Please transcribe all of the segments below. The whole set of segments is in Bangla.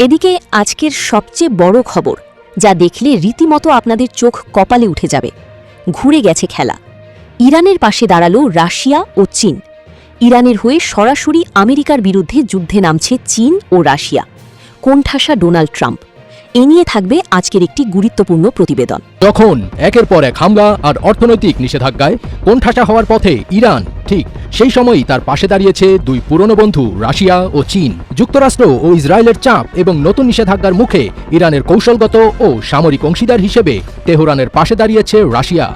এদিকে আজকের সবচেয়ে বড় খবর, যা দেখলে রীতিমতো আপনাদের চোখ কপালে উঠে যাবে। ঘুরে গেছে খেলা। ইরানের পাশে দাঁড়ালো রাশিয়া ও চীন। ইরানের হয়ে সরাসরি আমেরিকার বিরুদ্ধে যুদ্ধে নামছে চীন ও রাশিয়া। কোণঠাসা ডোনাল্ড ট্রাম্প। এ নিয়ে থাকবে আজকের একটি গুরুত্বপূর্ণ প্রতিবেদন। যখন একের পর এক হামলা আর অর্থনৈতিক নিষেধাজ্ঞায় কোণঠাসা হওয়ার পথে ইরান, ঠিক সেই সময়ই তার পাশে দাঁড়িয়েছে দুই পুরনো বন্ধু রাশিয়া ও চীন। যুক্তরাষ্ট্র ও ইসরায়েলের চাপ এবং নতুন নিষেধাজ্ঞার মুখে ইরানের কৌশলগত ও সামরিক অংশীদার হিসেবে তেহরানের পাশে দাঁড়িয়েছে রাশিয়া।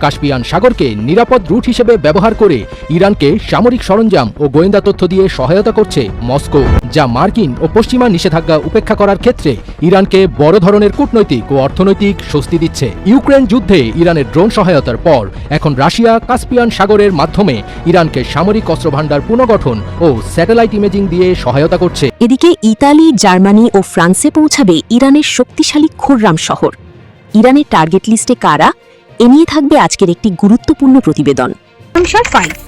কাস্পিয়ান সাগরকে নিরাপদ রুট হিসেবে ব্যবহার করে ইরানকে সামরিক সরঞ্জাম ও গোয়েন্দা তথ্য দিয়ে সহায়তা করছে মস্কো, যা মার্কিন ও পশ্চিমা নিষেধাজ্ঞা উপেক্ষা করার ক্ষেত্রে ইরানকে বড় ধরনের কূটনৈতিক ও অর্থনৈতিক স্বস্তি দিচ্ছে। ইউক্রেন যুদ্ধে ইরানের ড্রোন সহায়তার পর এখন রাশিয়া কাস্পিয়ান সাগরের মাধ্যমে ইরানকে সামরিক অস্ত্রভাণ্ডার পুনর্গঠন ও স্যাটেলাইট ইমেজিং দিয়ে সহায়তা করছে। এদিকে ইতালি, জার্মানি ও ফ্রান্সে পৌঁছাবে ইরানের শক্তিশালী খুররাম শহর। ইরানের টার্গেট লিস্টে কারা, এ নিয়ে থাকবে আজকের একটি গুরুত্বপূর্ণ প্রতিবেদন।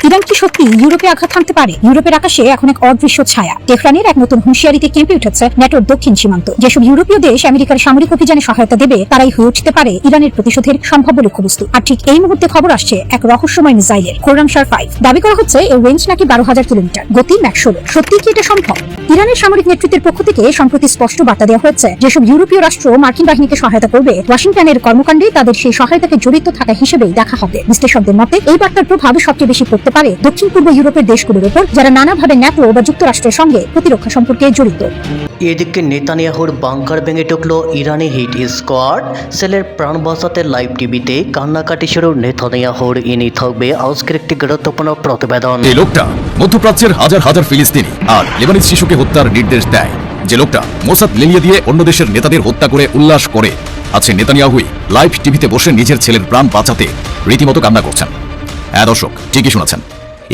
ইরান কি সত্যি ইউরোপে আঘাত হানতে পারে? ইউরোপের আকাশে এখন এক অদৃশ্য ছায়া। তেহরানের এক নতুন হুঁশিয়ারিতে কেঁপে উঠেছে ন্যাটোর দক্ষিণ সীমান্ত। যেসব ইউরোপীয় দেশ আমেরিকার সামরিক অভিযানে সহায়তা দেবে, তারাই হয়ে উঠতে পারে ইরানের প্রতিশোধের সম্ভাব্য লক্ষ্যবস্তু। আর ঠিক এই মুহূর্তে খবর আসছে এক রহস্যময় মিসাইলের, খোররামশার 5। দাবি করা হচ্ছে এর রেঞ্জ নাকি 12,000 কিলোমিটার, গতি ম্যাক 16। সত্যি কি এটা সম্ভব? ইরানের সামরিক নেতৃত্বের পক্ষ থেকে সম্প্রতি স্পষ্ট বার্তা দেওয়া হয়েছে, যেসব ইউরোপীয় রাষ্ট্র মার্কিন বাহিনীকে সহায়তা করবে, ওয়াশিংটনের কর্মকাণ্ডে তাদের সেই সহায়তাকে জড়িত থাকা হিসেবেই দেখা হবে। বিশ্লেষকদের মতে এই বার্তার প্রভাব সবচেয়ে বেশি পড়তে পারে দক্ষিণ পূর্ব ইউরোপের দেশগুলোর উপর, যারা নানাভাবে ন্যাটো বা যুক্তরাষ্ট্রের সঙ্গে প্রতিরক্ষা সম্পর্কে জড়িত। এদিকে নেতানিয়াহুর বাংকার ভেঙে ঢুকলো ইরানি হিট স্কোয়াড। সেলের প্রাণ বাঁচাতে লাইভ টিভিতে কান্নাকাটি শুরু নেতানিয়াহুর। ইনি থাকবে আজকের একটি গুরুত্বপূর্ণ প্রতিবেদন। এই লোকটা মধ্যপ্রাচ্যের হাজার হাজার ফিলিস্তিনি আর লেবানিজ শিশুকে হত্যার নির্দেশ দেয়। যে লোকটা মোসাদ লেলিয়ে দিয়ে অন্য দেশের নেতাদের হত্যা করে উল্লাস করে, আছে নেতানিয়াহুই লাইভ টিভিতে বসে নিজের ছেলের প্রাণ বাঁচাতে রীতিমতো কান্না করছেন। হ্যাঁ দর্শক, ঠিকই শুনেছেন।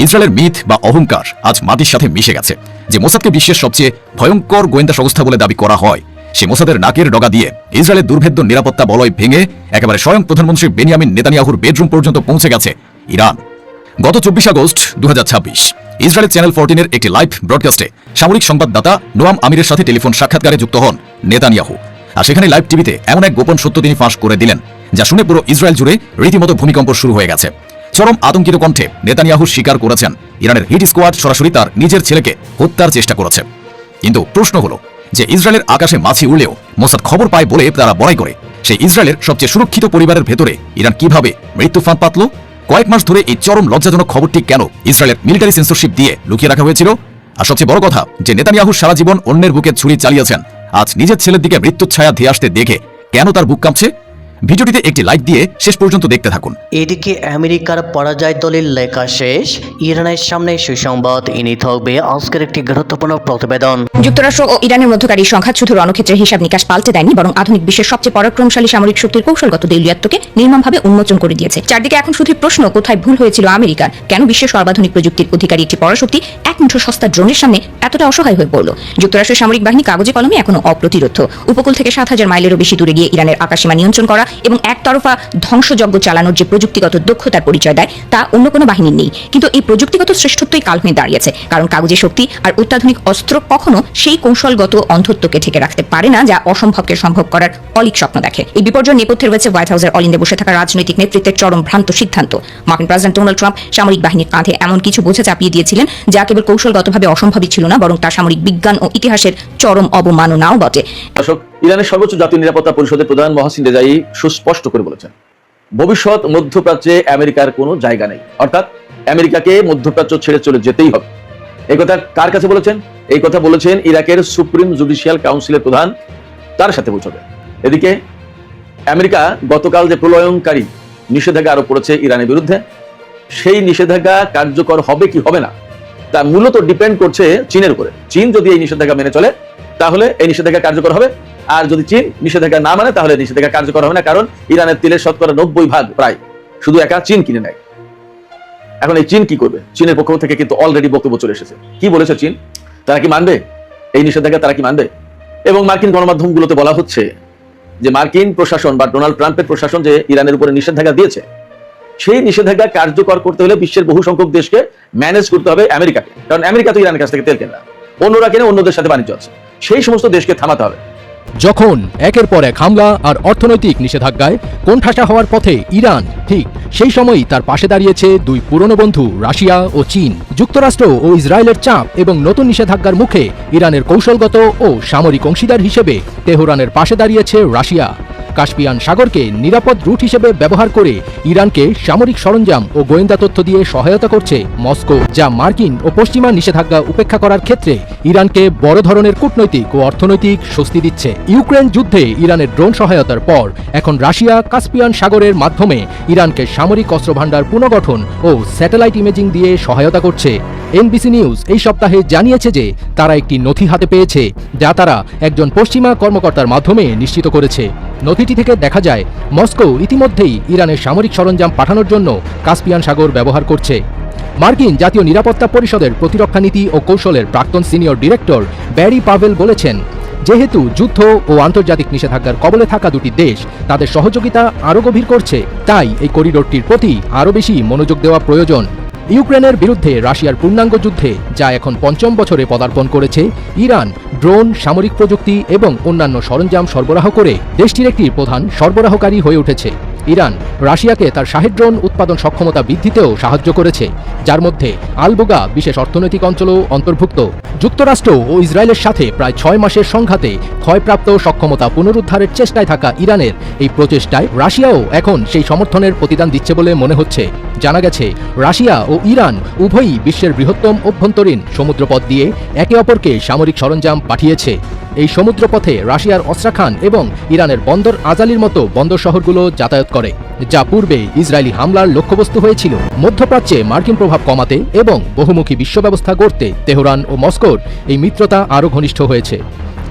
ইসরায়েলের মিথ বা অহংকার আজ মাটির সাথে মিশে গেছে। যে মোসাদকে বিশ্বের সবচেয়ে ভয়ঙ্কর গোয়েন্দা সংস্থা বলে দাবি করা হয়, সে মোসাদের নাকের ডগা দিয়ে ইসরায়েলের দুর্ভেদ্য নিরাপত্তা বলয় ভেঙে একেবারে স্বয়ং প্রধানমন্ত্রী বেনিয়ামিন নেতানিয়াহুর বেডরুম পর্যন্ত পৌঁছে গেছে ইরান। গত 24 আগস্ট 2026 ইসরায়েলের চ্যানেল 14-এর একটি লাইভ ব্রডকাস্টে সামরিক সংবাদদাতা নোয়াম আমিরের সাথে টেলিফোন সাক্ষাৎকারে যুক্ত হন নেতানিয়াহু। আর সেখানে লাইভ টিভিতে এমন এক গোপন সত্য তিনি ফাঁস করে দিলেন, যা শুনে পুরো ইসরায়েল জুড়ে রীতিমতো ভূমিকম্প শুরু হয়ে গেছে। চরম আতঙ্কিত কণ্ঠে নেতানিয়াহু স্বীকার করেছেন ইরানের হিট স্কোয়াড সরাসরি তার নিজের ছেলেকে হত্যার চেষ্টা করেছে। কিন্তু প্রশ্ন হলো যে ইসরায়েলের আকাশে মাছি উড়লেও মোসাদ খবর পায় বলে তারা বড়াই করে, সেই ইসরায়েলের সবচেয়ে সুরক্ষিত পরিবারের ভেতরে ইরান কিভাবে মৃত্যু ফাঁদ পাতল? কয়েক মাস ধরে এই চরম লজ্জাজনক খবরটি কেন ইসরায়েলের মিলিটারি সেন্সরশিপ দিয়ে লুকিয়ে রাখা হয়েছিল? আর সবচেয়ে বড় কথা, যে নেতানিয়াহু সারা জীবন অন্যের বুকে ছুরি চালিয়েছেন, আজ নিজের ছেলের দিকে মৃত্যুর ছায়া ধেয়ে আসতে দেখে কেন তার বুক কাঁপছে? ভিডিওটিতে একটি লাইক দিয়ে শেষ পর্যন্ত দেখতে থাকুন। এদিকে আমেরিকার পরাজয় দলিল লেখা শেষ, ইরানের সামনে সুসংবাদ। ইনি থাকবে আজকের একটি গুরুত্বপূর্ণ প্রতিবেদন। যুক্তরাষ্ট্র ও ইরানের মধ্যকার এই সংঘাত শুধু রণক্ষেত্রের হিসাব নিকাশ পাল্টে দেয়নি, বরং আধুনিক বিশ্বের সবচেয়ে পরাক্রমশালী সামরিক শক্তির কৌশলগত দেউলিয়াত্বকে নির্মমভাবে উন্মোচন করে দিয়েছে। চারদিকে এখন শুধু প্রশ্ন, কোথায় ভুল হয়েছিল আমেরিকার? কেন বিশ্বের সর্বাধুনিক প্রযুক্তির অধিকারী একটি পরাশক্তি এক মুঠো সস্তা ড্রোনের সামনে এতটা অসহায় হয়ে পড়ল? যুক্তরাষ্ট্রের সামরিক বাহিনী কাগজে কলমে এখনো অপ্রতিরোধ। উপকূল থেকে 7,000 মাইলেরও বেশি দূরে গিয়ে ইরানের আকাশসীমা নিয়ন্ত্রণ করা এবং একতরফা ধ্বংসযজ্ঞ চালানোর যে প্রযুক্তিগত দক্ষতার পরিচয় দেয়, তা অন্য কোনো বাহিনীর নেই। কিন্তু এই প্রযুক্তিগত শ্রেষ্ঠত্বই কাল হয়ে দাঁড়িয়েছে, কারণ কাগজের শক্তি আর অত্যাধুনিক অস্ত্র কখনো সেই কৌশলগত অন্ধত্বকে ঢেকে রাখতে পারে না, যা অসম্ভবকে সম্ভব করার অলিক স্বপ্ন দেখে। এই বিপর্যয় নেপথ্যে রয়েছে হোয়াইট হাউসের অলিন্দে বসে থাকা রাজনৈতিক নেতৃত্বের চরম ভ্রান্ত সিদ্ধান্ত। মার্কিন প্রেসিডেন্ট ডোনাল্ড ট্রাম্প সামরিক বাহিনীর কাঁধে এমন কিছু বোঝা চাপিয়ে দিয়েছিলেন, যা কেবল কৌশলগতভাবে অসম্ভবই ছিল না, বরং তার সামরিক বিজ্ঞান ও ইতিহাসের চরম অবমাননাও বটে। ইরানের সর্বোচ্চ জাতীয় নিরাপত্তা পরিষদের প্রধান মহসিন রেজাই সুস্পষ্ট করে বলেছেন, ভবিষ্যৎ মধ্যপ্রাচ্যে আমেরিকার কোনো জায়গা নেই, অর্থাৎ আমেরিকাকে মধ্যপ্রাচ্য ছেড়ে চলে যেতেই হবে। এই কথা কার কাছে বলেছেন? এই কথা বলেছেন ইরাকের সুপ্রিম জুডিশিয়াল কাউন্সিলের প্রধান, তার সাথে বৈঠকে। এদিকে আমেরিকা গতকাল যে প্রলয়ঙ্কারী নিষেধাজ্ঞা আরোপ করেছে ইরানের বিরুদ্ধে, সেই নিষেধাজ্ঞা কার্যকর হবে কি হবে না তা মূলত ডিপেন্ড করছে চীনের উপরে। চীন যদি এই নিষেধাজ্ঞা মেনে চলে, তাহলে এই নিষেধাজ্ঞা কার্যকর হবে, আর যদি চীন নিষেধাজ্ঞা না মানে, তাহলে নিষেধাজ্ঞা কার্যকর হবে না। কারণ ইরানের তেলের শতকরা 90% প্রায় শুধু একা চীন কিনে নেয়। এখন এই চীন কি করবে? চীনের পক্ষ থেকে কিন্তু অলরেডি বক্তব্য চলে এসেছে। কি বলেছে চীন? তারা কি মানবে এই নিষেধাজ্ঞা? তারা কি মানবে? এবং মার্কিন গণমাধ্যমগুলোতে বলা হচ্ছে যে মার্কিন প্রশাসন বা ডোনাল্ড ট্রাম্পের প্রশাসন যে ইরানের উপরে নিষেধাজ্ঞা দিয়েছে, সেই নিষেধাজ্ঞা কার্যকর করতে হলে বিশ্বের বহু সংখ্যক দেশকে ম্যানেজ করতে হবে আমেরিকাকে। কারণ আমেরিকা তো ইরানের কাছ থেকে তেল কেনে না, অন্যরা কেনে, অন্যদের সাথে বাণিজ্য আছে। সেই সমস্ত দেশকে থামাতে হবে। যখন একের পর এক হামলা আর অর্থনৈতিক নিষেধাজ্ঞায় কোণঠাসা হওয়ার পথে ইরান, ঠিক সেই সময়ই তার পাশে দাঁড়িয়েছে দুই পুরনো বন্ধু রাশিয়া ও চীন। যুক্তরাষ্ট্র ও ইসরায়েলের চাপ এবং নতুন নিষেধাজ্ঞার মুখে ইরানের কৌশলগত ও সামরিক অংশীদার হিসেবে তেহরানের পাশে দাঁড়িয়েছে রাশিয়া। কাস্পিয়ান সাগরকে নিরাপদ রুট হিসেবে ব্যবহার করে ইরানকে সামরিক সরঞ্জাম ও গোয়েন্দা তথ্য দিয়ে সহায়তা করছে মস্কো, যা মার্কিন ও পশ্চিমা নিষেধাজ্ঞা উপেক্ষা করার ক্ষেত্রে ইরানকে বড় ধরনের কূটনৈতিক ও অর্থনৈতিক স্বস্তি দিচ্ছে। ইউক্রেন যুদ্ধে ইরানের ড্রোন সহায়তার পর এখন রাশিয়া কাস্পিয়ান সাগরের মাধ্যমে ইরানকে সামরিক অস্ত্রভাণ্ডার পুনর্গঠন ও স্যাটেলাইট ইমেজিং দিয়ে সহায়তা করছে। এনবিসি নিউজ এই সপ্তাহে জানিয়েছে যে তারা একটি নথি হাতে পেয়েছে, যা তারা একজন পশ্চিমা কর্মকর্তার মাধ্যমে নিশ্চিত করেছে। নথিটি থেকে দেখা যায় মস্কো ইতিমধ্যেই ইরানের সামরিক সরঞ্জাম পাঠানোর জন্য কাস্পিয়ান সাগর ব্যবহার করছে। মার্কিন জাতীয় নিরাপত্তা পরিষদের প্রতিরক্ষা নীতি ও কৌশলের প্রাক্তন সিনিয়র ডিরেক্টর ব্যারি পাভেল বলেছেন, যেহেতু যুদ্ধ ও আন্তর্জাতিক নিষেধাজ্ঞার কবলে থাকা দুটি দেশ তাদের সহযোগিতা আরও গভীর করছে, তাই এই করিডোরটির প্রতি আরও বেশি মনোযোগ দেওয়া প্রয়োজন। ইউক্রেনের বিরুদ্ধে রাশিয়ার পূর্ণাঙ্গ যুদ্ধে, যা এখন ৫ম বছরে পদার্পণ করেছে, ইরান ড্রোন, সামরিক প্রযুক্তি এবং অন্যান্য সরঞ্জাম সরবরাহ করে দেশটির একটি প্রধান সরবরাহকারী হয়ে উঠেছে। ইরান রাশিয়াকে তার শাহেদ ড্রোন উৎপাদন সক্ষমতা বৃদ্ধিতেও সাহায্য করেছে, যার মধ্যে আলবোগা বিশেষ অর্থনৈতিক অঞ্চলও অন্তর্ভুক্ত। যুক্তরাষ্ট্র ও ইসরায়েলের সাথে প্রায় ৬ মাসের সংঘাতে ক্ষয়প্রাপ্ত সক্ষমতা পুনরুদ্ধারের চেষ্টায় থাকা ইরানের এই প্রচেষ্টায় রাশিয়াও এখন সেই সমর্থনের প্রতিদান দিচ্ছে বলে মনে হচ্ছে। জানা গেছে, রাশিয়া ও ইরান উভয়ই বিশ্বের বৃহত্তম অভ্যন্তরীণ সমুদ্রপথ দিয়ে একে অপরকে সামরিক সরঞ্জাম পাঠিয়েছে। এই সমুদ্রপথে রাশিয়ার অস্ত্রাখান এবং ইরানের বন্দর আজালির মতো বন্দর শহরগুলো যাতায়াত করে, যা পূর্বে ইসরায়েলি হামলার লক্ষ্যবস্তু হয়েছিল। মধ্যপ্রাচ্যে মার্কিন প্রভাব কমাতে এবং বহুমুখী বিশ্ব ব্যবস্থা গড়তে তেহরান ও মস্কোর এই মিত্রতা আরও ঘনিষ্ঠ হয়েছে।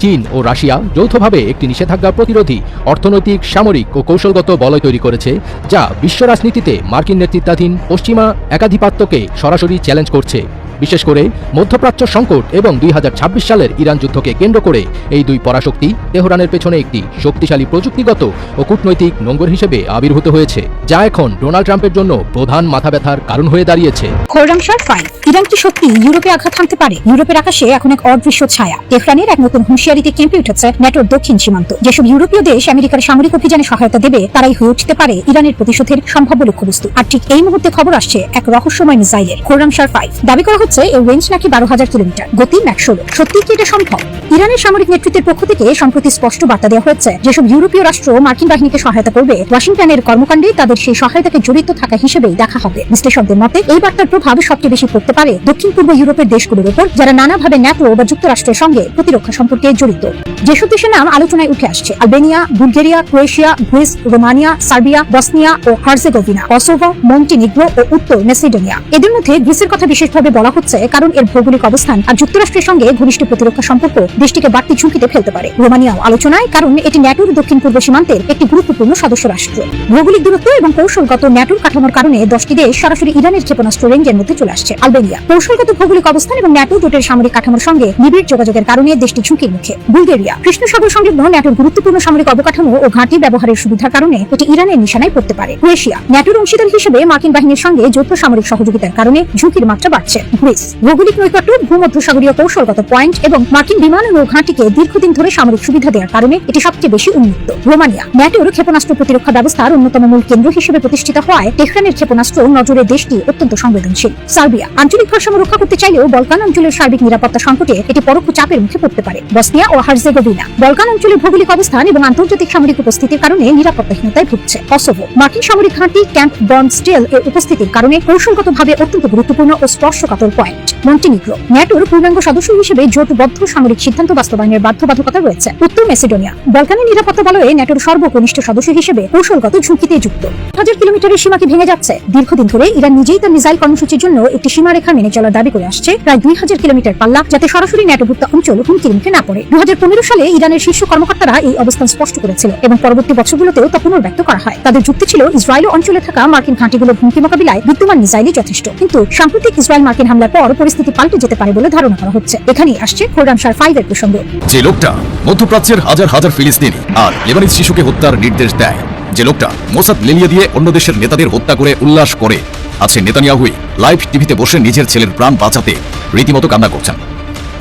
চীন ও রাশিয়া যৌথভাবে একটি নিষেধাজ্ঞা প্রতিরোধী অর্থনৈতিক, সামরিক ও কৌশলগত বলয় তৈরি করেছে, যা বিশ্ব রাজনীতিতে মার্কিন নেতৃত্বাধীন পশ্চিমা একাধিপত্যকে সরাসরি চ্যালেঞ্জ করছে। বিশেষ করে মধ্যপ্রাচ্য সংকট এবং ২০২৬ সালের ইরান যুদ্ধকে কেন্দ্র করে এই দুই পরাশক্তি তেহরানের পেছনে একটি শক্তিশালী প্রযুক্তিগত ও কূটনৈতিক নোঙর হিসেবে আবির্ভূত হয়েছে, যা এখন ডোনাল্ড ট্রাম্পের জন্য প্রধান মাথা ব্যথার কারণ হয়ে দাঁড়িয়েছে। খোরামশাহ 5 ইরান কি সত্যি ইউরোপে আঘাত হানতে পারে? ইউরোপের আকাশে এখন এক অদৃশ্য ছায়া। তেহরানের এক নতুন হুঁশিয়ারিতে কেঁপে উঠেছে ন্যাটোর দক্ষিণ সীমান্ত। যেসব ইউরোপীয় দেশ আমেরিকার সামরিক অভিযানে সহায়তা দেবে, তারাই হয়ে উঠতে পারে ইরানের প্রতিশোধের সম্ভাব্য লক্ষ্যবস্তু। আর ঠিক এই মুহূর্তে খবর আসছে এক রহস্যময় মিসাইলের, খোরামশাহ 5। দাবি করা হচ্ছে এর রেঞ্জ নাকি ১২,০০০ কিলোমিটার, গতি ম্যাক ১৬। সত্যি কি এটা সম্ভব? ইরানের সামরিক নেতৃত্বের পক্ষ থেকে সম্প্রতি স্পষ্ট বার্তা দেওয়া হয়েছে, যেসব ইউরোপীয় রাষ্ট্র মার্কিন বাহিনীকে সহায়তা করবে, ওয়াশিংটনের কর্মকাণ্ডে তাদের সেই সহায়তাকে জড়িত থাকা হিসেবেই দেখা হবে। বিশ্লেষকদের মতে এই বার্তার প্রভাব সবচেয়ে বেশি পড়তে পারে দক্ষিণ পূর্ব ইউরোপের দেশগুলোর উপর, যারা নানাভাবে ন্যাটো বা যুক্তরাষ্ট্রের সঙ্গে প্রতিরক্ষা সম্পর্কে জড়িত। যেসব দেশের নাম আলোচনায় উঠে আসছে: Albania, Bulgaria, Croatia, Greece, Romania, Serbia, Bosnia ও হার্জেগোভিনা, কসোভো, মন্টিনিগ্রো ও উত্তর মেসিডোনিয়া। এদের মধ্যে গ্রিসের কথা বিশেষভাবে বলা হচ্ছে, কারণ এর ভৌগোলিক অবস্থান আর যুক্তরাষ্ট্রের সঙ্গে ঘনিষ্ঠ প্রতিরক্ষা সম্পর্ক দেশটিকে বাড়তি ঝুঁকিতে ফেলতে পারে। রোমানিয়াও আলোচনায়, কারণ এটি ন্যাটোর দক্ষিণ পূর্ব সীমান্তের একটি গুরুত্বপূর্ণ সদস্য রাষ্ট্র। ভৌগোলিক দূরত্ব এবং কৌশলগত ন্যাটোর কাঠামোর কারণে 10টি দেশ সরাসরি ইরানের ক্ষেপণাস্ত্র রেঞ্জের মধ্যে চলে আসছে। আলবেনিয়া কৌশলগত ভৌগোলিক অবস্থান এবং ন্যাটো জোটের সামরিক কাঠামোর সঙ্গে নিবিড় যোগাযোগের কারণে দেশটি ঝুঁকির মুখে। বুলগেরিয়া কৃষ্ণ সাগর সংলগ্ন ন্যাটোর গুরুত্বপূর্ণ সামরিক অবকাঠামো ও ঘাঁটি ব্যবহারের সুবিধার কারণে এটি ইরানের নিশানায় পড়তে পারে। ক্রোয়েশিয়া ন্যাটোর অংশীদার হিসেবে মার্কিন বাহিনীর সঙ্গে যৌথ সামরিক সহযোগিতার কারণে ঝুঁকির মাত্রা বাড়ছে। গ্রিস ভৌগোলিক নৈকট্য, ভূমধ্যসাগরীয় কৌশলগত পয়েন্ট এবং মার্কিন বিমান ও ঘাঁটিকে দীর্ঘদিন ধরে সামরিক সুবিধা দেওয়ার কারণে এটি সবচেয়ে বেশি উন্মুক্ত। রোমানিয়া ন্যাটোর ক্ষেপণাস্ত্র প্রতিরক্ষা ব্যবস্থার অন্যতম মূল কেন্দ্র হিসেবে প্রতিষ্ঠিত হওয়ায় তেহরানের ক্ষেপণাস্ত্র নজরে দেশটি অত্যন্ত সংবেদনশীল। সার্বিয়া আঞ্চলিক ভারসাম্য রক্ষা করতে চাইলেও বলকান অঞ্চলের সার্বিক নিরাপত্তা সংকটে এটি পরোক্ষ চাপের মুখে পড়তে পারে। বসনিয়া ও হার্জেগোভিনা বলকান অঞ্চলের ভৌগোলিক অবস্থান এবং আন্তর্জাতিক সামরিক উপস্থিতির কারণে নিরাপত্তাহীনতায় ভুগছে। কসোভো মার্কিন সামরিক ঘাঁটি ক্যাম্প বর্নস্টেল এর উপস্থিতির কারণে কৌশলগতভাবে অত্যন্ত গুরুত্বপূর্ণ ও স্পর্শকাতর পয়েন্ট। মন্টিনিগ্রো ন্যাটোর পূর্ণাঙ্গ সদস্য হিসেবে জোটবদ্ধ সামরিক সিদ্ধান্ত বাস্তবায়নের বাধ্যবাধকতা রয়েছে। উত্তর মেসিডোনিয়া বলকানের নিরাপত্তা বলয়ে ন্যাটোর সর্বকনিষ্ঠ সদস্য হিসেবে কৌশলগত ঝুঁকিতে যুক্ত। ১০০০ কিলোমিটারের সীমাকে ভেঙে যাচ্ছে। দীর্ঘদিন ধরে ইরান নিজেই তার মিসাইল কর্মসূচির জন্য একটি সীমারেখা মেনে চলার দাবি করে আসছে, প্রায় ২০০০ কিলোমিটার পাল্লা, যাতে সরাসরি ন্যাটোভুক্ত অঞ্চল হুমকির মুখে না পড়ে। ২০১৫ সালে ইরানের শীর্ষ কর্মকর্তারা এই অবস্থান স্পষ্ট করেছিল এবং পরবর্তী বছরগুলোতেও তা পুনর্ব্যক্ত করা হয়। তাদের যুক্তি ছিল, ইসরায়েল অঞ্চলে থাকা মার্কিন ঘাঁটিগুলোর হুমকি মোকাবিলায় বিদ্যমান মিসাইলই যথেষ্ট। কিন্তু সাম্প্রতিক ইসরায়েল মার্কিন হামলার পর পরিস্থিতি পাল্টে যেতে পারে বলে ধারণা করা হচ্ছে। এখানেই আসছে খোরামশাহ 5 এর প্রসঙ্গ। যে লোকটা মধ্যপ্রাচ্যের হাজার হাজার ফিলিস্তিনি আর লেবানিজ শিশুকে হত্যার নির্দেশ দেয়, যে লোকটা মোসাদ লেলিয়া দিয়ে অন্য দেশের নেতাদের হত্যা করে উল্লাস করে, আছে নেতানিয়াহুই লাইভ টিভিতে বসে নিজের ছেলের প্রাণ বাঁচাতে রীতিমতো কান্না করছেন।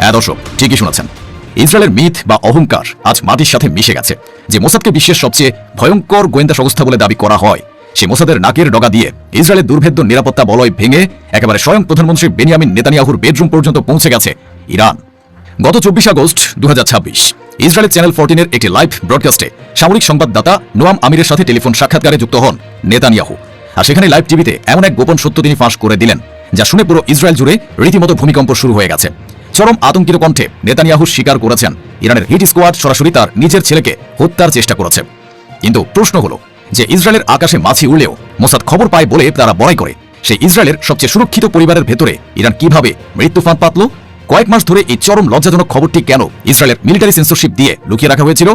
হ্যাঁ দর্শক, ঠিকই শুনেছেন, ইসরায়েলের মিথ বা অহংকার আজ মাটির সাথে মিশে গেছে। যে মোসাদকে বিশ্বের সবচেয়ে ভয়ঙ্কর গোয়েন্দা সংস্থা বলে দাবি করা হয়, সে মোসাদের নাকের ডগা দিয়ে ইসরায়েলের দুর্ভেদ্য নিরাপত্তা বলয় ভেঙে একেবারে স্বয়ং প্রধানমন্ত্রী বেনিয়ামিন নেতানিয়াহুর বেডরুম পর্যন্ত পৌঁছে গেছে ইরান। গত 24 আগস্ট 2026 ইসরায়েলের চ্যানেল 14-এর একটি লাইভ ব্রডকাস্টে সামরিক সংবাদদাতা নোয়াম আমিরের সাথে টেলিফোন সাক্ষাৎকারে যুক্ত হন নেতানিয়াহু। আর সেখানে লাইভ টিভিতে এমন এক গোপন সত্য তিনি ফাঁস করে দিলেন, যা শুনে পুরো ইসরায়েল জুড়ে রীতিমতো ভূমিকম্প শুরু হয়ে গেছে। চরম আতঙ্কিত কণ্ঠে নেতানিয়াহু স্বীকার করেছেন ইরানের হিট স্কোয়াড সরাসরি তার নিজের ছেলেকে হত্যার চেষ্টা করেছে। কিন্তু প্রশ্ন হলো যে ইসরায়েলের আকাশে মাছি উড়লেও মোসাদ খবর পায় বলে তারা বড়াই করে সেই ইসরায়েলের সবচেয়ে সুরক্ষিত পরিবারের ভেতরে ইরান কিভাবে মৃত্যু ফাঁদ পাতল? কয়েক মাস ধরে এই চরম লজ্জাজনক খবরটি কেন ইসরায়েলের মিলিটারি সেন্সরশিপ দিয়ে লুকিয়ে রাখা হয়েছিল?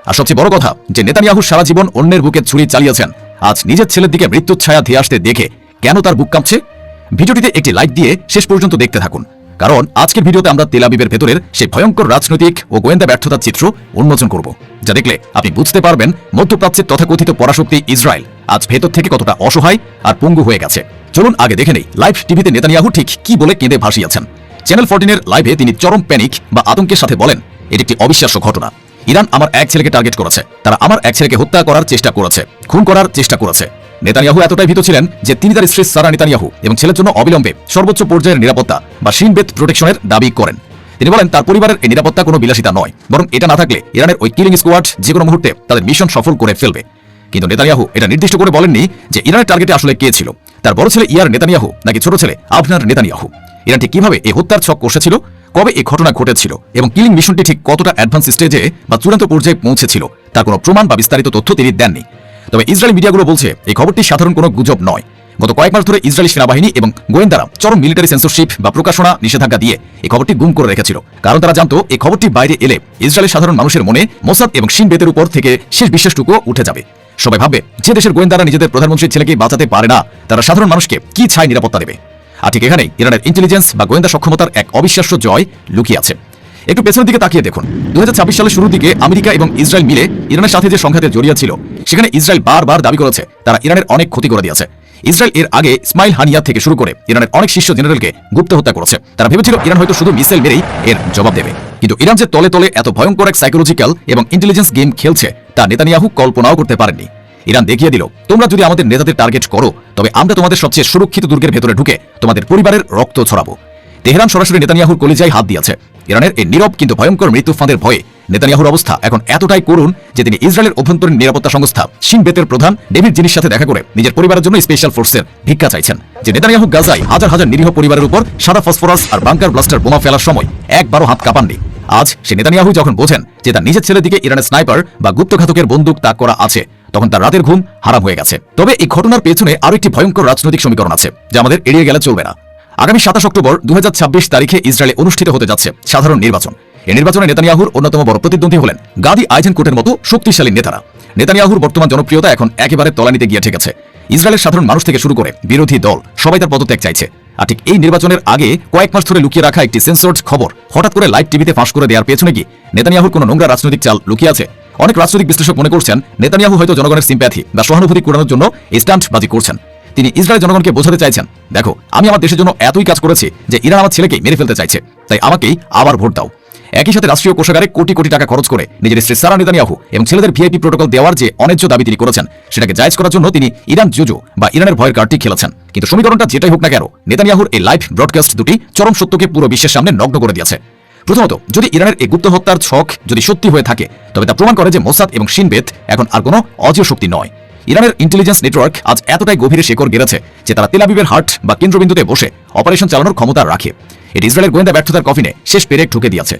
আর সবচেয়ে বড় কথা, যে নেতানিয়াহু সারা জীবন অন্যের বুকে ছুরি চালিয়েছেন, আজ নিজের ছেলের দিকে মৃত্যুর ছায়া ধেয়ে আসতে দেখে কেন তার বুক কাঁপছে? ভিডিওটিতে একটি লাইক দিয়ে শেষ পর্যন্ত দেখতে থাকুন, কারণ আজকের ভিডিওতে আমরা তেল আবিবের ভেতরের সেই ভয়ঙ্কর রাজনৈতিক ও গোয়েন্দা ব্যর্থতার চিত্র উন্মোচন করব, যা দেখলে আপনি বুঝতে পারবেন মধ্যপ্রাচ্যের তথাকথিত পরাশক্তি ইসরায়েল আজ ভেতর থেকে কতটা অসহায় আর পঙ্গু হয়ে গেছে। চলুন আগে দেখে নেই লাইভ টিভিতে নেতানিয়াহু ঠিক কি বলে কেঁদে ভাসিয়েছেন। চ্যানেল 14-এর লাইভে তিনি চরম প্যানিক বা আতঙ্কের সাথে বলেন, এটি একটি অবিশ্বাস্য ঘটনা। ইরান আমার এক ছেলেকে টার্গেট করেছে, তারা আমার এক ছেলেকে হত্যা করার চেষ্টা করেছে, খুন করার চেষ্টা করেছে। নেতানিয়াহু এতটাই ভীত ছিলেন যে তিনি তার স্ত্রী সারা নেতানিয়াহু এবং ছেলের জন্য অবিলম্বে সর্বোচ্চ পর্যায়ের নিরাপত্তা বা শিনবেত প্রোটেকশনের দাবি করেন। তিনি বলেন তার পরিবারের এই নিরাপত্তা কোনো বিলাসিতা নয়, বরং এটা না থাকলে ইরানের ওই কিলিং স্কোয়াড যে কোনো মুহূর্তে তাদের মিশন সফল করে ফেলবে। কিন্তু নেতানিয়াহু এটা নির্দিষ্ট করে বলেননি যে ইরানের টার্গেটে আসলে কে ছিল, তার বড় ছেলে ইয়ার নেতানিয়াহু নাকি ছোট ছেলে আবনার নেতানিয়াহু। ইরান ঠিক কিভাবে এই হত্যার ছক কষেছিল, কবে এই ঘটনা ঘটেছিল এবং কিলিং মিশনটি ঠিক কতটা অ্যাডভান্স স্টেজে বা চূড়ান্ত পর্যায়ে পৌঁছেছিল তার কোনো প্রমাণ বা বিস্তারিত তথ্য তিনি দেননি। তবে ইসরায়েলি মিডিয়াগুলো বলছে এই খবরটি সাধারণ কোনো গুজব নয়। গত কয়েক মাস ধরে ইসরায়েলি সেনাবাহিনী এবং গোয়েন্দারা চরম মিলিটারি সেন্সরশিপ বা প্রকাশনা নিষেধাজ্ঞা দিয়ে এই খবরটি গুম করে রেখেছিল, কারণ তারা জানতো এই খবরটি বাইরে এলে ইসরায়েলের সাধারণ মানুষের মনে মোসাদ এবং শিন বেতের উপর থেকে শেষ বিশ্বাসটুকু উঠে যাবে। সবাই ভাববে যে দেশের গোয়েন্দারা নিজেদের প্রধানমন্ত্রীর ছেলেকে বাঁচাতে পারে না, তারা সাধারণ মানুষকে কি ছাই নিরাপত্তা দেবে? আর ঠিক এখানেই ইরানের ইন্টেলিজেন্স বা গোয়েন্দা সক্ষমতার এক অবিশ্বাস্য জয় লুকিয়ে আছে। একটু পেছনের দিকে তাকিয়ে দেখুন, 2026 সালের শুরুর দিকে আমেরিকা এবং ইসরায়েল মিলে ইরানের সাথে যে সংঘাতে জড়িয়ে ছিল, সেখানে ইসরায়েল বারবার দাবি করেছে তারা ইরানের অনেক ক্ষতি করে দিয়েছে। ইসরায়েল এর আগে ইসমাইল হানিয়া থেকে শুরু করে ইরানের অনেক শীর্ষ জেনারেলকে গুপ্ত হত্যা করেছে। তারা ভেবেছিল ইরান হয়তো শুধু মিসাইল মেরেই এর জবাব দেবে, কিন্তু ইরান যে তলে তলে এত ভয়ঙ্কর এক সাইকোলজিক্যাল এবং ইন্টেলিজেন্স গেম খেলছে তা নেতানিয়াহু কল্পনাও করতে পারেননি। ইরান দেখিয়ে দিল, তোমরা যদি আমাদের নেতাদের টার্গেট করো, তবে আমরা তোমাদের সবচেয়ে সুরক্ষিত দুর্গের ভেতরে ঢুকে তোমাদের পরিবারের রক্ত ছড়াবো। তেহরান সরাসরি নেতানিয়াহুর কলিজায় হাত দিয়েছে। ইরানের এই নীরব কিন্তু ভয়ঙ্কর মৃত্যু ফাঁদের ভয়ে নেতানিয়াহুর অবস্থা এখন এতটাই করুণ যে তিনি ইসরায়েলের অভ্যন্তরীণ নিরাপত্তা সংস্থা শিন বেতের প্রধান ডেভিড জিনির সাথে দেখা করে নিজের পরিবারের জন্য স্পেশাল ফোর্সের ভিক্ষা চাইছেন। যে নেতানিয়াহু গাজায় হাজার হাজার নিরীহ পরিবারের উপর সাদা ফসফরাস আর বাংকার ব্লাস্টার বোমা ফেলার সময় একবারও হাত কাঁপাননি। আজ সে নেতানিয়াহু যখন বোঝেন যে তার নিজের ছেলের দিকে ইরানের স্নাইপার বা গুপ্তঘাতকের বন্দুক তাক করা আছে, তখন তার রাতের ঘুম হারাম হয়ে গেছে। তবে এই ঘটনার পেছনে আরো একটি ভয়ঙ্কর রাজনৈতিক সমীকরণ আছে, যা আমাদের এড়িয়ে গেলে চলবে না। আগামী 27 অক্টোবর 2026 তারিখে ইসরায়েলে অনুষ্ঠিত হতে যাচ্ছে সাধারণ নির্বাচন। এই নির্বাচনে নেতানিয়াহুর অন্যতম বড় প্রতিদ্বন্দ্বী হলেন গাদি আইজেনকোটের মতো শক্তিশালী নেতারা। নেতানিয়াহুর বর্তমান জনপ্রিয়তা এখন একেবারে তলানিতে গিয়ে ঠেকেছে। ইসরায়েলের সাধারণ মানুষ থেকে শুরু করে বিরোধী দল সবাই তার পদত্যাগ চাইছে। আর ঠিক এই নির্বাচনের আগে কয়েক মাস ধরে লুকিয়ে রাখা একটি সেন্সর্ড খবর হঠাৎ করে লাইভ টিভিতে ফাঁস করে দেওয়ার পেছনে কি নেতানিয়াহুর কোনো নোংরা রাজনৈতিক চাল লুকিয়ে আছে? অনেক রাজনৈতিক বিশ্লেষক মনে করছেন নেতানিয়াহু হয়তো জনগণের সিম্প্যাথি বা সহানুভূতি কুড়ানোর জন্য এই স্টান্টবাজি করছেন। তিনি ইসরায়েল জনগণকে বোঝাতে চাইছেন, দেখো আমি আমার দেশের জন্য এতই কাজ করেছি যে ইরান আমার ছেলেকেই মেরে ফেলতে চাইছে, তাই আমাকেই আবার ভোট দাও। একই সাথে রাষ্ট্রীয় কোষাগারে কোটি কোটি টাকা খরচ করে নিজের স্ত্রী সারা নেতানিয়াহু এবং ছেলেদের ভিআইপি প্রোটোকল দেওয়ার যে অন্যায্য দাবি তিনি করেছেন, সেটাকে জায়েজ করার জন্য তিনি ইরান জুজু বা ইরানের ভয়ের কার্ডটি খেলেছেন। কিন্তু সমীকরণটা যেটাই হোক না কেন, নেতানিয়াহুর এই লাইভ ব্রডকাস্ট দুটি চরম সত্যকে পুরো বিশ্বের সামনে নগ্ন করে দিয়েছে। প্রথমত, যদি ইরানের এই গুপ্ত হত্যার ছক যদি সত্যি হয়ে থাকে, তবে তা প্রমাণ করে যে মোসাদ এবং শিন বেত এখন আর কোনো অজেয় শক্তি নয়। ইরানের ইন্টেলিজেন্স নেটওয়ার্ক আজ এতটাই গভীরে শেকড় গেড়েছে যে তারা তেল আবিবের হার্ট বা কেন্দ্রবিন্দুতে বসে অপারেশন চালানোর ক্ষমতা রাখে। এটি ইসরায়েলের গোয়েন্দা ব্যর্থতার কফিনে শেষ পেরেক ঢুকে দিয়েছে।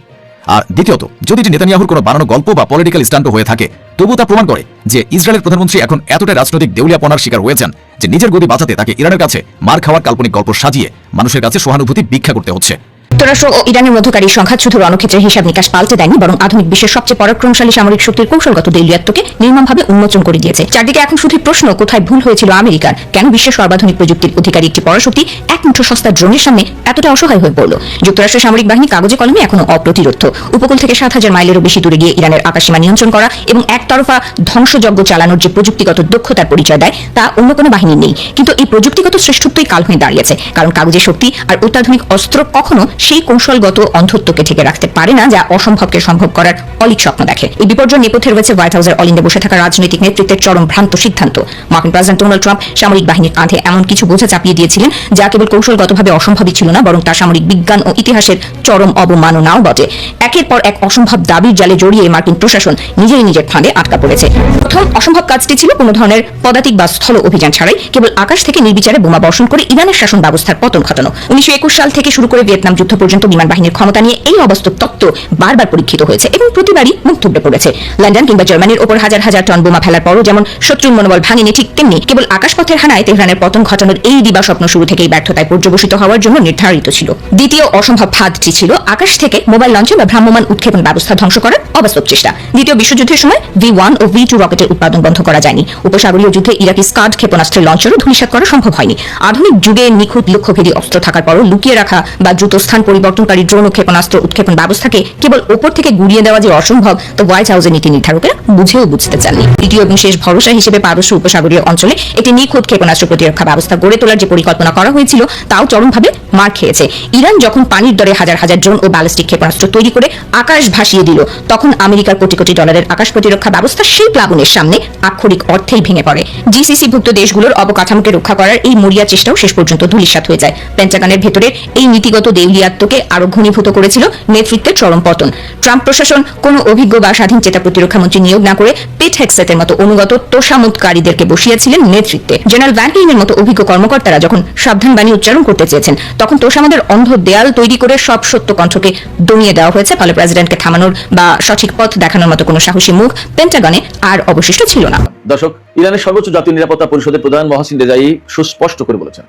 আর দ্বিতীয়ত, যদি এটি নেতানিয়াহুর কোনো বানানো গল্প বা পলিটিক্যাল স্ট্যান্ড হয়ে থাকে, তবুও তা প্রমাণ করে যে ইসরায়েলের প্রধানমন্ত্রী এখন এতটাই রাজনৈতিক দেউলিয়াপনার শিকার হয়েছেন যে নিজের গদি বাঁচাতে তাকে ইরানের কাছে মার খাওয়ার কাল্পনিক গল্প সাজিয়ে মানুষের কাছে সহানুভূতি ভিক্ষা করতে হচ্ছে। যুক্তরাষ্ট্র ও ইরানের মধ্যকারী সংঘাত শুধু রণক্ষেত্রের হিসাব নিকাশ পাল্টে দেয়নি, বরং আধুনিক বিশ্বের সবচেয়ে পরাক্রমশালী সামরিক শক্তির কৌশলগত দেউলিয়াত্বকে নির্মমভাবে উন্মোচন করে দিয়েছে। চারদিকে এখন শুধু প্রশ্ন, কোথায় ভুল হয়েছিল আমেরিকার? কেন বিশ্বের সর্বাধুনিক প্রযুক্তির অধিকারী একটি পরাশক্তি এক মুঠো সস্তা ড্রোনের সামনে এতটা অসহায় হয়ে পড়ল? যুক্তরাষ্ট্রের সামরিক বাহিনী কাগজে কলমে এখনো অপ্রতিরোধ। উপকূল থেকে 7,000 মাইলেরও বেশি দূরে গিয়ে ইরানের আকাশসীমা নিয়ন্ত্রণ করা এবং একতরফা ধ্বংসযজ্ঞ চালানোর যে প্রযুক্তিগত দক্ষতার পরিচয় দেয়, তা অন্য কোনো বাহিনীর নেই। কিন্তু এই প্রযুক্তিগত শ্রেষ্ঠত্বই কাল হয়ে দাঁড়িয়েছে, কারণ কাগজের শক্তি আর অত্যাধুনিক অস্ত্র কখনো সেই কৌশলগত অন্ধত্বকে ঢেকে রাখতে পারে না যা অসম্ভবকে সম্ভব করার অলিক স্বপ্ন দেখে। এই বিপর্যয় নেপথ্যে রয়েছে হোয়াইট হাউসের অলিন্দে বসে থাকা রাজনৈতিক নেতৃত্বের চরম ভ্রান্ত সিদ্ধান্ত। মার্কিন প্রেসিডেন্ট ডোনাল্ড ট্রাম্প সামরিক বাহিনীর কাঁধে এমন কিছু বোঝা চাপিয়ে দিয়েছিলেন যা কেবল কৌশলগতভাবে অসম্ভবই ছিল না, বরং তা সামরিক বিজ্ঞান ও ইতিহাসের চরম অবমাননাও বটে। একের পর এক অসম্ভব দাবির জালে জড়িয়ে মার্কিন প্রশাসন নিজেই নিজের ফাঁদে আটকা পড়েছে। প্রথম অসম্ভব কাজটি ছিল কোনো ধরনের পদাতিক বা স্থল অভিযান ছাড়াই কেবল আকাশ থেকে নির্বিচারে বোমা বর্ষণ করে ইরানের শাসন ব্যবস্থার পতন ঘটানো। 1921 সাল থেকে শুরু করে ভিয়েতনাম যুদ্ধ পর্যন্ত বিমান বাহিনীর ক্ষমতা নিয়ে এই অবাস্তব তত্ত্ব বারবার পরীক্ষিত হয়েছে এবং প্রতিবারই মুখ থুবড়ে পড়েছে। লন্ডন কিংবা জার্মানির ওপর হাজার হাজার টন বোমা ফেলার পরও যেমন শত্রুর মনোবল ভাঙেনি, ঠিক তেমনি কেবল আকাশপথের হানায় তেহরানের পতন ঘটানোর এই দিবা স্বপ্ন শুরু থেকেই ব্যর্থতায় পর্যবসিত হওয়ার জন্য নির্ধারিত ছিল। দ্বিতীয় অসম্ভব ফাঁদটি ছিল আকাশ থেকে মোবাইল লঞ্চে বা ভ্রাম্যমাণ উৎক্ষেপণ ব্যবস্থা ধ্বংস করার অবাস্তব চেষ্টা। দ্বিতীয় বিশ্বযুদ্ধের সময় V1 ও V2 রকেটের উৎপাদন বন্ধ করা যায়নি। উপসাগরীয় যুদ্ধে ইরাকি স্কাড ক্ষেপণাস্ত্রের লঞ্চেরও ধূলিসাৎ করা সম্ভব হয়নি। আধুনিক যুগে নিখুঁত লক্ষ্যভেদী অস্ত্র থাকার পরও লুকিয়ে রাখা বা দ্রুত স্থান পরিবর্তনকারী ড্রোন ও ক্ষেপণাস্ত্র উৎক্ষেপণ ব্যবস্থাকে কেবল ওপর থেকে গুড়িয়ে দেওয়া যে অসম্ভব, তো হোয়াইট হাউসের নীতি নির্ধারকেরা বুঝেও বুঝতে চাননি। তৃতীয় এবং শেষ ভরসা হিসেবে পারস্য উপসাগরীয় অঞ্চলে একটি নিখুঁত ক্ষেপণাস্ত্র প্রতিরক্ষা ব্যবস্থা গড়ে তোলার যে পরিকল্পনা করা হয়েছিল তাও চরমভাবে মার খেয়েছে। ইরান যখন পানির দরে হাজার হাজার ড্রোন ও ব্যালিস্টিক ক্ষেপণাস্ত্র তৈরি করে আকাশ ভাসিয়ে দিল, তখন আমেরিকার কোটি কোটি ডলারের আকাশ প্রতিরক্ষা ব্যবস্থা সেই প্লাবনের সামনে আক্ষরিক অর্থেই ভেঙে পড়ে। জিসিসি-ভুক্ত দেশগুলোর অবকাঠামোকে রক্ষা করার এই মরিয়া চেষ্টাও শেষ পর্যন্ত ধূলিসাৎ হয়ে যায়। পেন্টাগনের ভেতরের এই নীতিগত দেউলিয়াত্বকে আরো ঘনীভূত করেছিল নেতৃত্বের চরম পতন। ট্রাম্প প্রশাসন কোনো অভিজ্ঞ বা স্বাধীন চেতা প্রতিরক্ষা মন্ত্রী নিয়োগ না করে পিট হেগসেটের মতো অনুগত তোষামোদকারীদেরকে বসিয়েছিলেন নেতৃত্বে। জেনারেল ভ্যান হেইনের মতো অভিজ্ঞ কর্মকর্তারা যখন সাবধান বাণী উচ্চারণ করতে চেয়েছেন, তখন তোষামোদের অন্ধ দেয়াল তৈরি করে সব সত্য কণ্ঠকে দমিয়ে দেওয়া হয়েছে। ফলে প্রেসিডেন্টকে থামানোর বা সঠিক পথ দেখানোর মতো কোনো সাহসী মুখ পেন্টাগনে আর অবশিষ্ট ছিল না। দর্শক, ইরানের সর্বোচ্চ জাতীয় নিরাপত্তা পরিষদের প্রধান মহসিন রেজাই সুস্পষ্ট করে বলেছেন,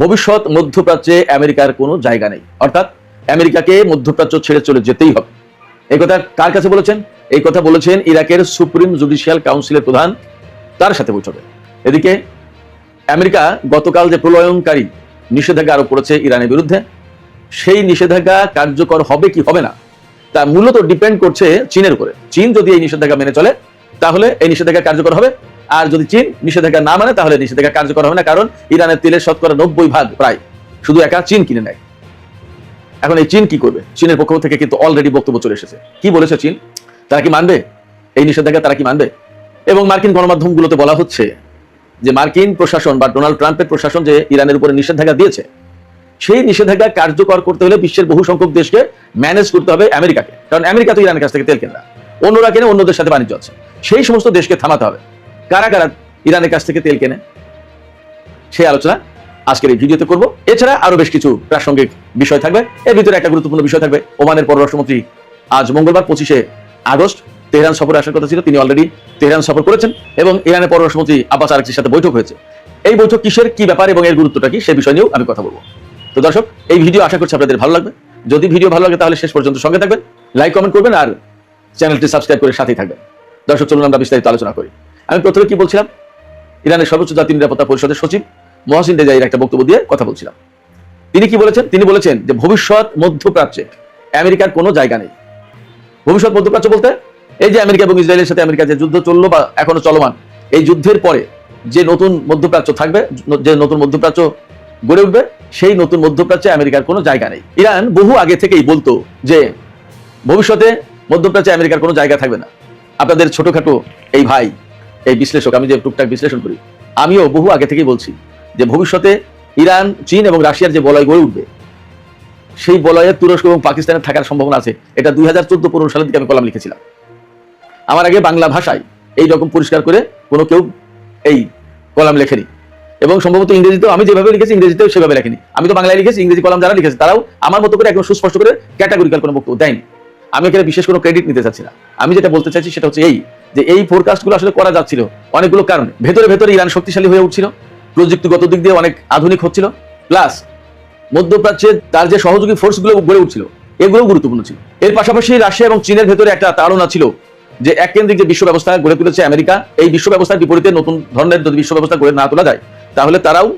ভবিষ্যৎ মধ্যপ্রাচ্যে আমেরিকার কোনো জায়গা নেই, অর্থাৎ আমেরিকাকে মধ্যপ্রাচ্য ছেড়ে চলে যেতেই হবে। এই কথা কার কাছে বলেছেন? এই কথা বলেছেন ইরাকের সুপ্রিম জুডিশিয়াল কাউন্সিলের প্রধান, তার সাথে বৈঠকে। এদিকে আমেরিকা গতকাল যে প্রলয়ঙ্কারী নিষেধাজ্ঞা আরোপ করেছে ইরানের বিরুদ্ধে, সেই নিষেধাজ্ঞা কার্যকর হবে কি হবে না তা মূলত ডিপেন্ড করছে চীনের উপরে। চীন যদি এই নিষেধাজ্ঞা মেনে চলে তাহলে এই নিষেধাজ্ঞা কার্যকর হবে, আর যদি চীন নিষেধাজ্ঞা না মানে তাহলে নিষেধাজ্ঞা কার্যকর হবে না, কারণ ইরানের তেলের শতকরা 90% প্রায় শুধু একা চীন কিনে নেয়। এখন এই চীন কি করবে? চীনের পক্ষ থেকে কিন্তু অলরেডি বক্তব্য চলে এসেছে। কি বলেছে চীন? তারা কি মানবে এই নিষেধাজ্ঞা? তারা কি মানবে? এবং মার্কিন গণমাধ্যমগুলোতে বলা হচ্ছে যে মার্কিন প্রশাসন বা ডোনাল্ড ট্রাম্পের প্রশাসন যে ইরানের উপরে নিষেধাজ্ঞা দিয়েছে, সেই নিষেধাজ্ঞা কার্যকর করতে হলে বিশ্বের বহু সংখ্যক দেশকে ম্যানেজ করতে হবে আমেরিকাকে, কারণ আমেরিকা তো ইরানের কাছ থেকে তেল কেনে না, অন্যরা কেনে, অন্যদের সাথে বাণিজ্য আছে। সেই সমস্ত দেশকে থামাতে হবে। কারা কারা ইরানের কাছ থেকে তেল কেনে সেই আলোচনা আজকের এই ভিডিওতে করব। এছাড়া আরো বেশ কিছু প্রাসঙ্গিক বিষয় থাকবে। এর ভিতরে একটা গুরুত্বপূর্ণ বিষয় থাকবে, ওমানের পররাষ্ট্রমন্ত্রী আজ মঙ্গলবার 25শে আগস্ট তেহরান সফরে আসার কথা ছিল, তিনি অলরেডি তেহরান সফর করেছেন এবং ইরানের পররাষ্ট্রমন্ত্রী আব্বাস আরাগচির সাথে বৈঠক হয়েছে। এই বৈঠক কিসের, কি ব্যাপার এবং এর গুরুত্বটা কি, সে বিষয় নিয়েও আমি কথা বলবো। তো দর্শক, এই ভিডিও আশা করছি আপনাদের ভালো লাগবে। যদি ভিডিও ভালো লাগে তাহলে শেষ পর্যন্ত সঙ্গে থাকবেন, লাইক কমেন্ট করবেন আর চ্যানেলটি সাবস্ক্রাইব করে সাথেই থাকবেন। দর্শক, চলুন আমরা বিস্তারিত আলোচনা করি। আমি প্রথমে কি বলছিলাম, ইরানের সর্বোচ্চ জাতীয় নিরাপত্তা পরিষদের সচিব মহসিন রেজাইর একটা বক্তব্য দিয়ে কথা বলছিলাম। তিনি কি বলেছেন? তিনি বলেছেন যে ভবিষ্যৎ মধ্যপ্রাচ্যে আমেরিকার কোনো জায়গা নেই। ভবিষ্যৎ মধ্যপ্রাচ্য বলতে এই যে আমেরিকা এবং ইসরায়েলের সাথে আমেরিকার যে যুদ্ধ চললো বা এখনো চলমান, এই যুদ্ধের পরে যে নতুন মধ্যপ্রাচ্য থাকবে, যে নতুন মধ্যপ্রাচ্য গড়ে উঠবে, সেই নতুন মধ্যপ্রাচ্যে আমেরিকার কোনো জায়গা নেই। ইরান বহু আগে থেকেই বলতো যে ভবিষ্যতে মধ্যপ্রাচ্যে আমেরিকার কোনো জায়গা থাকবে না। আপনাদের ছোটখাটো এই ভাই, এই বিশ্লেষক, আমি যে টুকটাক বিশ্লেষণ করি, আমিও বহু আগে থেকেই বলছি যে ভবিষ্যতে ইরান, চীন এবং রাশিয়ার যে বলয় গড়ে উঠবে, সেই বলয়ে তুরস্ক এবং পাকিস্তানের থাকার সম্ভাবনা আছে। এটা 2014-15 সালের দিকে আমি কলাম লিখেছিলাম। আমার আগে বাংলা ভাষায় এই রকম পরিষ্কার করে কোনো কেউ এই কলাম লেখেনি, এবং সম্ভবত ইংরেজিতেও আমি যেভাবে লিখেছি ইংরেজিতেও সেভাবে লেখেনি। আমি তো বাংলায় লিখেছি, ইংরেজি কলাম যারা লিখেছে তারাও আমার মতো করে একদম সুস্পষ্ট করে ক্যাটাগরিক্যাল কোনো বক্তব্য দেয়নি। আমি এখানে বিশেষ কোনো ক্রেডিট নিতে চাচ্ছি না। আমি যেটা বলতে চাইছি সেটা হচ্ছে এই যে এই ফোরকাস্টগুলো আসলে করা যাচ্ছিল অনেকগুলো কারণে। ভেতরে ভেতরে ইরান শক্তিশালী হয়ে উঠছিল, প্রযুক্তিগত দিক দিয়ে অনেক আধুনিক হচ্ছিল, প্লাস মধ্যপ্রাচ্যে তার যে সহযোগী ফোর্সগুলো গড়ে উঠছিল, এগুলোও গুরুত্বপূর্ণ ছিল। এর পাশাপাশি রাশিয়া এবং চীনের ভেতরে একটা তাড়না ছিল যে এককেন্দ্রিক যে বিশ্ব ব্যবস্থা গড়ে তুলেছে আমেরিকা, এই বিশ্ব ব্যবস্থার বিপরীতে নতুন ধরনের যদি বিশ্ব ব্যবস্থা গড়ে না তোলা যায় তাহলে তারাও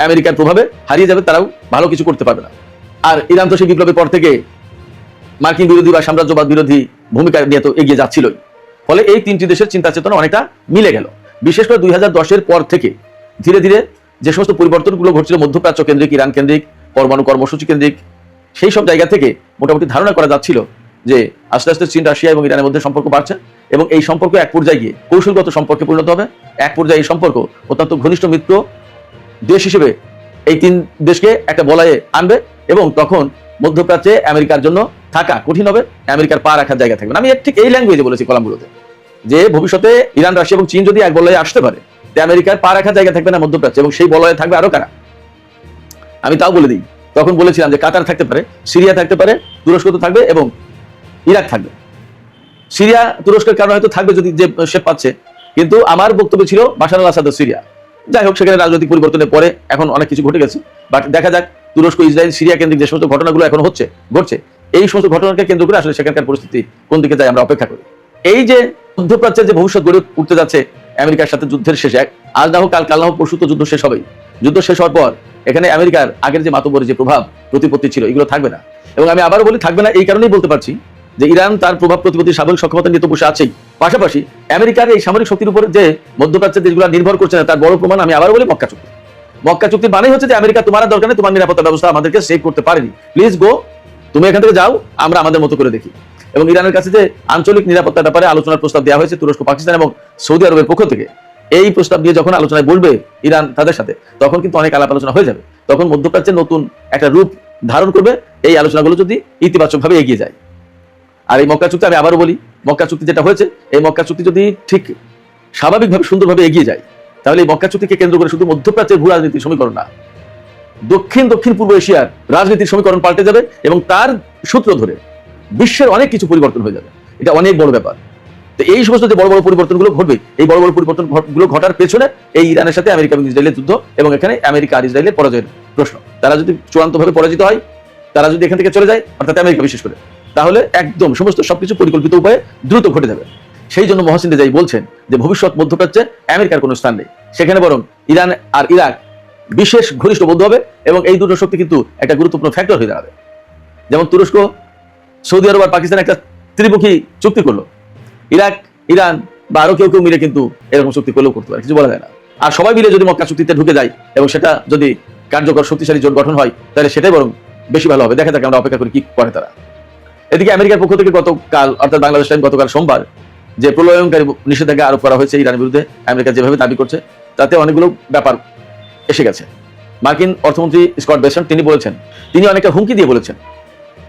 আমেরিকার প্রভাবে হারিয়ে যাবে, তারাও ভালো কিছু করতে পারবে না। আর ইরান তো সেই বিপ্লবের পর থেকে মার্কিন বিরোধী বা সাম্রাজ্যবাদ বিরোধী ভূমিকা নিয়ে তো এগিয়ে যাচ্ছিলই। ফলে এই তিনটি দেশের চিন্তা চেতনা অনেকটা মিলে গেল। বিশেষ করে 2010-এর পর থেকে ধীরে ধীরে যে সমস্ত পরিবর্তনগুলো ঘটছিল মধ্যপ্রাচ্য কেন্দ্রিক, ইরান কেন্দ্রিক, পরমাণু কর্মসূচি কেন্দ্রিক, সেই সব জায়গা থেকে মোটামুটি ধারণা করা যাচ্ছিল যে আস্তে আস্তে চীন, রাশিয়া এবং ইরানের মধ্যে সম্পর্ক বাড়ছে এবং এই সম্পর্ক এক পর্যায়ে গিয়ে কৌশলগত সম্পর্কে পরিণত হবে। এক পর্যায়ে এই সম্পর্ক অত্যন্ত ঘনিষ্ঠ মিত্র দেশ হিসেবে এই তিন দেশকে একটা বলয়ে আনবে এবং তখন মধ্যপ্রাচ্যে আমেরিকার জন্য থাকা কঠিন হবে, আমেরিকার পা রাখার জায়গা থাকবে না। আমি ঠিক এই ল্যাঙ্গুয়েজে বলেছি কলামগুলোতে যে ভবিষ্যতে ইরান, রাশিয়া এবং চীন যদি এক বলয়ে আসতে পারে, আমেরিকার পা রাখার জায়গা থাকবে না মধ্যপ্রাচ্যে, এবং সেই বলয়ে থাকবে আরো কারা। আমি তাও বলে দিই, তখন বলেছিলাম যে কাতার থাকতে পারে, সিরিয়া থাকতে পারে, তুরস্ক তো থাকবে এবং ইরাক থাকবে। সিরিয়া তুরস্কের কারণে হয়তো থাকবে যদি যে শেপ পাচ্ছে, কিন্তু আমার বক্তব্য ছিল বাশার আল আসাদ সিরিয়া। যাই হোক, সেখানে রাজনৈতিক পরিবর্তনের পরে এখন অনেক কিছু ঘটে গেছে, বাট দেখা যাক তুরস্ক, ইসরায়েল, সিরিয়া কেন্দ্রিক যে সমস্ত ঘটনাগুলো এখন ঘটছে, এই সমস্ত ঘটনাকে কেন্দ্র করে আসলে সেখানকার পরিস্থিতি কোন দিকে যায় আমরা অপেক্ষা করি। এই যে মধ্যপ্রাচ্যের যে ভবিষ্যৎ গড়ে উঠতে যাচ্ছে আমেরিকার সাথে যুদ্ধের শেষে, আজ না হোক কাল না হোক পরশু তো যুদ্ধ শেষ হবেই। যুদ্ধ শেষ হওয়ার পর এখানে আমেরিকার আগের যে মাতব্বরের যে প্রভাব প্রতিপত্তি ছিল, এগুলো থাকবে না। এবং আমি আবারও বলি থাকবে না, এই কারণেই বলতে পারছি যে ইরান তার প্রভাব প্রতিপত্তির সামরিক সক্ষমতা নিয়ে তো বসে আছেই, পাশাপাশি আমেরিকার এই সামরিক শক্তির উপর যে মধ্যপ্রাচ্যের দেশগুলো নির্ভর করছে না, তার বড় প্রমাণ আমি আবারও বলি মক্কা চুক্তি। মক্কা চুক্তির মানে হচ্ছে যে আমেরিকা তোমার দরকার নেই, তোমার নিরাপত্তা ব্যবস্থা আমাদেরকে সেভ করতে পারেনি, প্লিজ গো, তুমি এখান থেকে যাও, আমরা আমাদের মতো করে দেখি। এবং ইরানের কাছে যে আঞ্চলিক নিরাপত্তার ব্যাপারে আলোচনার প্রস্তাব দেওয়া হয়েছে তুরস্ক, পাকিস্তান এবং সৌদি আরবের পক্ষ থেকে, এই প্রস্তাব নিয়ে যখন আলোচনায় বলবে ইরান তাদের সাথে, তখন কিন্তু অনেক আলাপ আলোচনা হয়ে যাবে। তখন মধ্যপ্রাচ্যের নতুন একটা রূপ ধারণ করবে এই আলোচনাগুলো যদি ইতিবাচকভাবে এগিয়ে যায়। আর এই মক্কা চুক্তি, আমি আবারও বলি, মক্কা চুক্তি যেটা হয়েছে, এই মক্কা চুক্তি যদি ঠিক স্বাভাবিকভাবে সুন্দরভাবে এগিয়ে যায়, তাহলে এই মক্কা চুক্তিকে কেন্দ্র করে শুধু মধ্যপ্রাচ্যের ভূ রাজনীতির সমীকরণ না, দক্ষিণ পূর্ব এশিয়ার রাজনীতির সমীকরণ পাল্টে যাবে এবং তার সূত্র ধরে বিশ্বের অনেক কিছু পরিবর্তন হয়ে যাবে। এটা অনেক বড় ব্যাপার। তো এই সমস্ত যে বড় বড় পরিবর্তনগুলো ঘটবে, এই বড় বড় পরিবর্তনগুলো ঘটার পেছনে এই ইরানের সাথে আমেরিকা এবং ইসরায়েলের যুদ্ধ এবং এখানে আমেরিকা আর ইসরায়েলের পরাজয়ের প্রশ্ন। তারা যদি চূড়ান্তভাবে পরাজিত হয়, তারা যদি এখান থেকে চলে যায়, অর্থাৎ আমেরিকা বিশেষ করে, তাহলে একদম সমস্ত সবকিছু পরিকল্পিত উপায়ে দ্রুত ঘটে যাবে। সেই জন্য মহসিন রেজাই বলছেন যে ভবিষ্যৎ মধ্যপ্রাচ্যে আমেরিকার কোনো স্থান নেই, সেখানে বরং ইরান আর ইরাক বিশেষ ঘনিষ্ঠ বন্ধু হবে এবং এই দুটো শক্তি কিন্তু একটা গুরুত্বপূর্ণ ফ্যাক্টর হয়ে দাঁড়াবে। যেমন তুরস্ক, সৌদি আরব আর পাকিস্তান একটা ত্রিমুখী চুক্তি করলো, ইরাক, ইরান বা আরো কেউ মিলে কিন্তু এরকম চুক্তি করলেও করতে পারে, কিছু বলা যায় না। আর সবাই মিলে যদি মক্কা চুক্তিতে ঢুকে যায় এবং সেটা যদি কার্যকর শক্তিশালী জোট গঠন হয়, তাহলে সেটাই বরং বেশি ভালো হবে। দেখা যাক, আমরা অপেক্ষা করি কি করে তারা। এদিকে আমেরিকার পক্ষ থেকে গতকাল, অর্থাৎ বাংলাদেশ টাইম গতকাল সোমবার, যে প্রলয়ঙ্কারী নিষেধাজ্ঞা আরোপ করা হয়েছে ইরানের বিরুদ্ধে, আমেরিকা যেভাবে দাবি করছে, তাতে অনেকগুলো ব্যাপার এসে গেছে। মার্কিন অর্থমন্ত্রী স্কট বেসেন্ট তিনি বলেছেন, তিনি অনেকটা হুমকি দিয়ে বলেছেন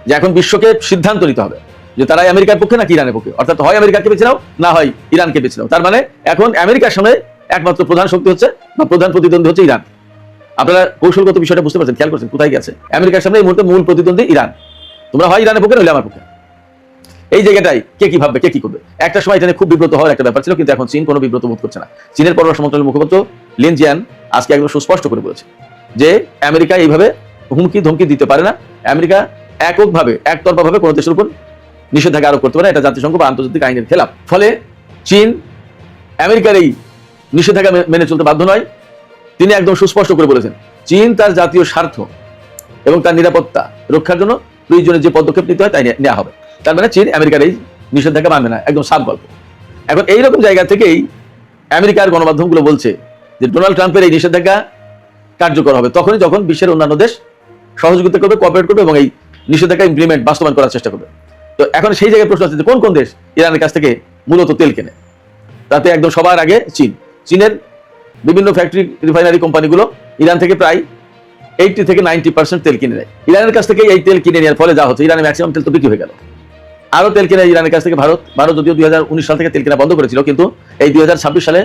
যে এখন বিশ্বকে সিদ্ধান্ত নিতে হবে যে তারা আমেরিকার পক্ষে নাকি ইরানের পক্ষে, অর্থাৎ হয় আমেরিকাকে বেছে নাও, না হয় ইরানকে বেছে নাও। তার মানে এখন আমেরিকার সামনে একমাত্র প্রধান শক্তি হচ্ছে বা প্রধান প্রতিদ্বন্দ্বী হচ্ছে ইরান। আপনারা কৌশলগত বিষয়টা বুঝতে পারছেন, খেয়াল করছেন কোথায় গেছে। আমেরিকার সামনে এই মুহূর্তে মূল প্রতিদ্বন্দ্বী ইরান, তোমরা হয় ইরানের পক্ষে নইলে আমার পক্ষে। এই জায়গাটাই কে কি ভাববে, কে কি করবে। একটা সময় এটা খুব বিব্রত হওয়ার একটা ব্যাপার ছিল, কিন্তু এখন চীন কোনো বিব্রত বোধ করছে না। চীনের পররাষ্ট্র মন্ত্রণালয়ের মুখপাত্র লিন জিয়ান আজকে একদম সুস্পষ্ট করে বলেছে যে আমেরিকা এইভাবে হুমকি ধমকি দিতে পারে না, আমেরিকা এককভাবে একতরফাভাবে কোনো দেশের উপর নিষেধাজ্ঞা আরোপ করতে পারে, এটা জাতিসংঘ বা আন্তর্জাতিক আইনের খেলাফ। ফলে চীন আমেরিকার এই নিষেধাজ্ঞা মেনে চলতে বাধ্য নয়। তিনি একদম সুস্পষ্ট করে বলেছেন চীন তার জাতীয় স্বার্থ এবং তার নিরাপত্তা রক্ষার জন্য প্রয়োজনে যে পদক্ষেপ নিতে হয় তাই নেওয়া হবে। তার মানে চীন আমেরিকার এই নিষেধাজ্ঞা মানবে না, একদম সাফ গল্প। এখন এইরকম জায়গা থেকেই আমেরিকার গণমাধ্যমগুলো বলছে যে ডোনাল্ড ট্রাম্পের এই নিষেধাজ্ঞা কার্যকর হবে তখনই যখন বিশ্বের অন্যান্য দেশ সহযোগিতা করবে, কোঅপারেট করবে এবং এই নিষেধাজ্ঞা ইমপ্লিমেন্ট বাস্তবায়ন করার চেষ্টা করবে। তো এখন সেই জায়গায় প্রশ্ন আছে যে কোন কোন দেশ ইরানের কাছ থেকে মূলত তেল কেনে। তাতে একদম সবার আগে চীন। চীনের বিভিন্ন ফ্যাক্টরি, রিফাইনারি কোম্পানিগুলো ইরান থেকে প্রায় 80 থেকে 90% তেল কিনে নেয়। ইরানের কাছ থেকে এই তেল কিনে নেওয়ার ফলে যা হচ্ছে, ইরানের ম্যাক্সিমাম তেল তো বিক্রি হয়ে গেল। আরো তেল কিনে ইরানের কাছ থেকে ভারত যদিও 2019 সাল থেকে তেল কেনা বন্ধ করেছিল, কিন্তু এই 2026 সালে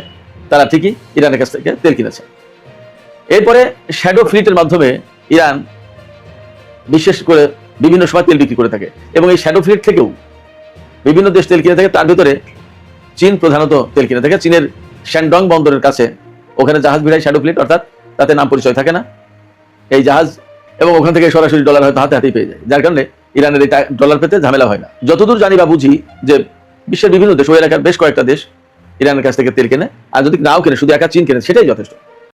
তারা ঠিকই ইরানের কাছ থেকে তেল কিনেছে। এরপরে শ্যাডো ফ্লিটের মাধ্যমে ইরান বিশেষ করে বিভিন্ন সময় তেল বিক্রি করে থাকে এবং এই শ্যাডো ফ্লিট থেকেও বিভিন্ন দেশ তেল কিনে থাকে। তার ভিতরে চীন প্রধানত তেল কিনে থাকে। চীনের শ্যানডং বন্দরের কাছে ওখানে জাহাজ ভিড়ায় শ্যাডো ফ্লিট, অর্থাৎ তাতে নাম পরিচয় থাকে না এই জাহাজ, এবং ওখান থেকে সরাসরি ডলার হয়তো হাতে হাতেই পেয়ে যায়, যার কারণে ইরানের এই ডলার পেতে ঝামেলা হয় না। যতদূর জানি বা বুঝি যে বিশ্বের বিভিন্ন দেশ, ওই এলাকার বেশ কয়েকটা দেশ ইরানের কাছ থেকে তেল কেনে, আর যদি নাও কেনে শুধু একা চীন কেনে সেটাই যথেষ্ট।